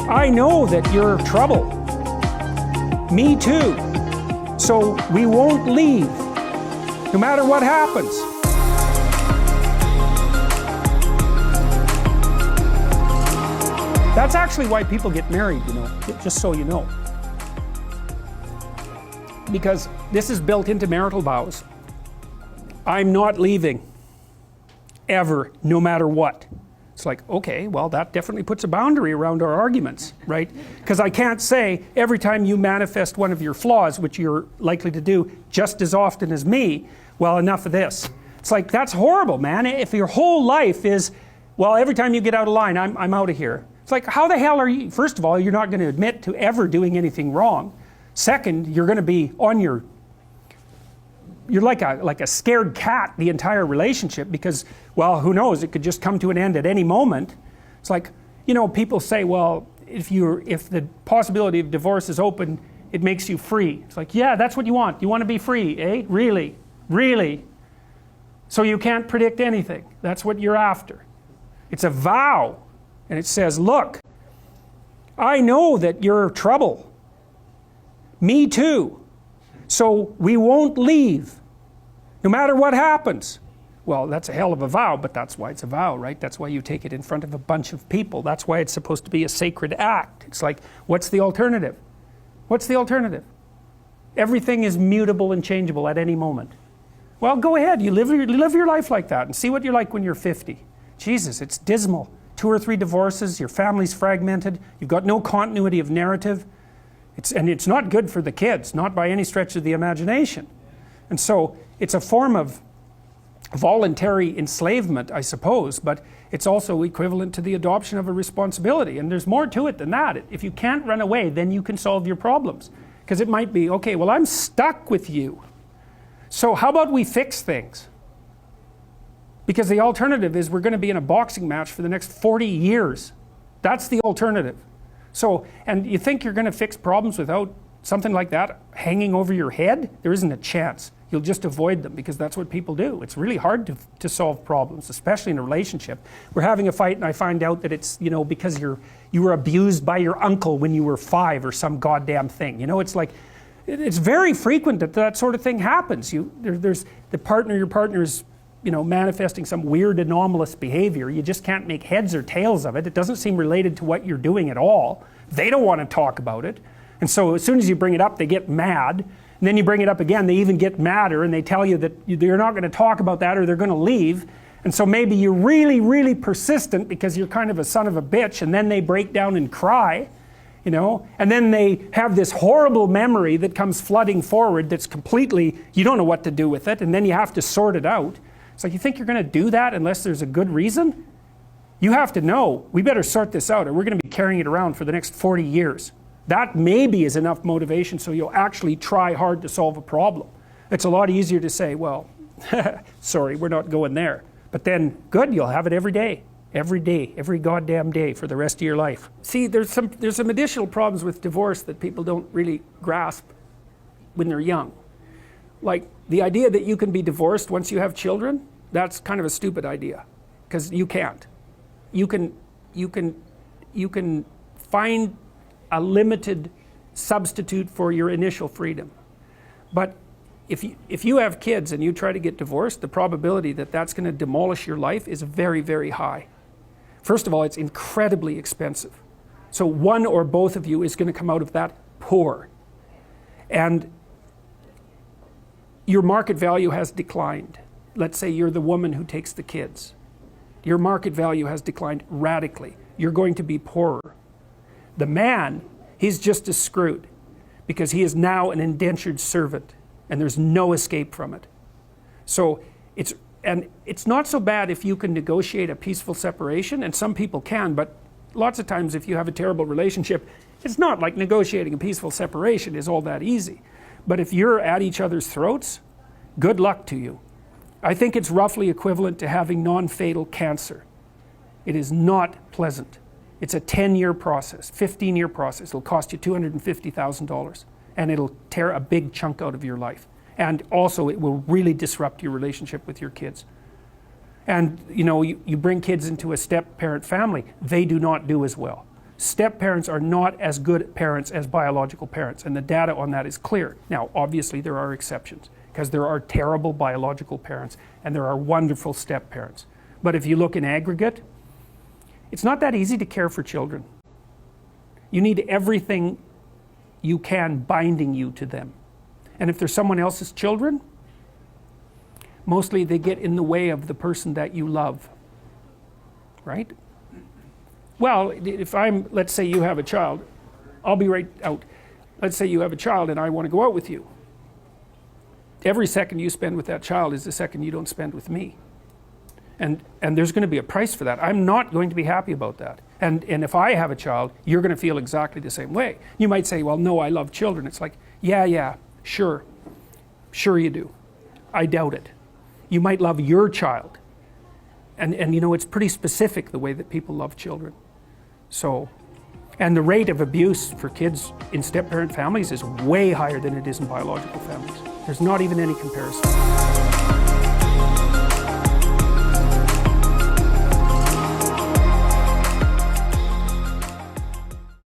I know that you're trouble. Me too. So we won't leave, no matter what happens. That's actually why people get married, you know, just so you know. Because this is built into marital vows. I'm not leaving, ever, no matter what. It's like, okay, well, that definitely puts a boundary around our arguments, right? Because I can't say every time you manifest one of your flaws, which you're likely to do just as often as me, well, enough of this. It's like, that's horrible, man. If your whole life is, well, every time you get out of line, I'm out of here. It's like, how the hell are you? First of all, you're not going to admit to ever doing anything wrong. Second, you're going to be on your, you're like a scared cat the entire relationship because, well, who knows, it could just come to an end at any moment. It's like, you know, people say, well, if the possibility of divorce is open, it makes you free. It's like, yeah, that's what you want. You want to be free, eh? Really? Really? So you can't predict anything. That's what you're after. It's a vow. And it says, look, I know that you're trouble. Me too. So we won't leave, no matter what happens. Well, that's a hell of a vow, but that's why it's a vow, right? That's why you take it in front of a bunch of people. That's why it's supposed to be a sacred act. It's like, what's the alternative? What's the alternative? Everything is mutable and changeable at any moment. Well, go ahead. You live your life like that and see what you're like when you're 50. Jesus, it's dismal. 2 or 3 divorces, your family's fragmented, you've got no continuity of narrative. And it's not good for the kids, not by any stretch of the imagination. And so it's a form of voluntary enslavement, I suppose, but it's also equivalent to the adoption of a responsibility. And there's more to it than that. If you can't run away, then you can solve your problems. Because it might be, okay, well, I'm stuck with you. So how about we fix things? Because the alternative is we're going to be in a boxing match for the next 40 years. That's the alternative. So, and you think you're going to fix problems without something like that hanging over your head? There isn't a chance. You'll just avoid them because that's what people do. It's really hard to solve problems, especially in a relationship. We're having a fight and I find out that it's, you know, because you were abused by your uncle when you were 5 or some goddamn thing. You know, it's like, it's very frequent that that sort of thing happens. There's your partner is, you know, manifesting some weird anomalous behavior. You just can't make heads or tails of it. It doesn't seem related to what you're doing at all. They don't want to talk about it. And so as soon as you bring it up, they get mad. And then you bring it up again, they even get madder and they tell you that you're not going to talk about that or they're going to leave. And so maybe you're really, really persistent because you're kind of a son of a bitch, and then they break down and cry, you know, and then they have this horrible memory that comes flooding forward that's completely, you don't know what to do with it, and then you have to sort it out. It's like, you think you're going to do that unless there's a good reason? You have to know, we better sort this out or we're going to be carrying it around for the next 40 years. That maybe is enough motivation so you'll actually try hard to solve a problem. It's a lot easier to say, well, sorry, we're not going there. But then, good, you'll have it every day, every goddamn day for the rest of your life. See, there's some additional problems with divorce that people don't really grasp when they're young. Like, the idea that you can be divorced once you have children, that's kind of a stupid idea, because you can't. You can find a limited substitute for your initial freedom. But if you have kids and you try to get divorced, the probability that that's going to demolish your life is very, very high. First of all, it's incredibly expensive. So one or both of you is going to come out of that poor. And your market value has declined. Let's say you're the woman who takes the kids. Your market value has declined radically. You're going to be poorer. The man, he's just as screwed because he is now an indentured servant and there's no escape from it. So it's not so bad if you can negotiate a peaceful separation, and some people can, but lots of times if you have a terrible relationship, it's not like negotiating a peaceful separation is all that easy. But if you're at each other's throats, good luck to you. I think it's roughly equivalent to having non-fatal cancer. It is not pleasant. It's a 10-year process, 15-year process. It'll cost you $250,000, and it'll tear a big chunk out of your life. And also, it will really disrupt your relationship with your kids. And, you know, you bring kids into a step-parent family, they do not do as well. Step-parents are not as good parents as biological parents, and the data on that is clear. Now, obviously there are exceptions, because there are terrible biological parents and there are wonderful step-parents. But if you look in aggregate, it's not that easy to care for children. You need everything you can binding you to them. And if they're someone else's children, mostly they get in the way of the person that you love, right? Well, if let's say you have a child, I'll be right out. Let's say you have a child and I want to go out with you. Every second you spend with that child is the second you don't spend with me. And there's going to be a price for that. I'm not going to be happy about that. And if I have a child, you're going to feel exactly the same way. You might say, well, no, I love children. It's like, yeah, sure you do. I doubt it. You might love your child. And you know, it's pretty specific the way that people love children. So, and the rate of abuse for kids in step-parent families is way higher than it is in biological families. There's not even any comparison.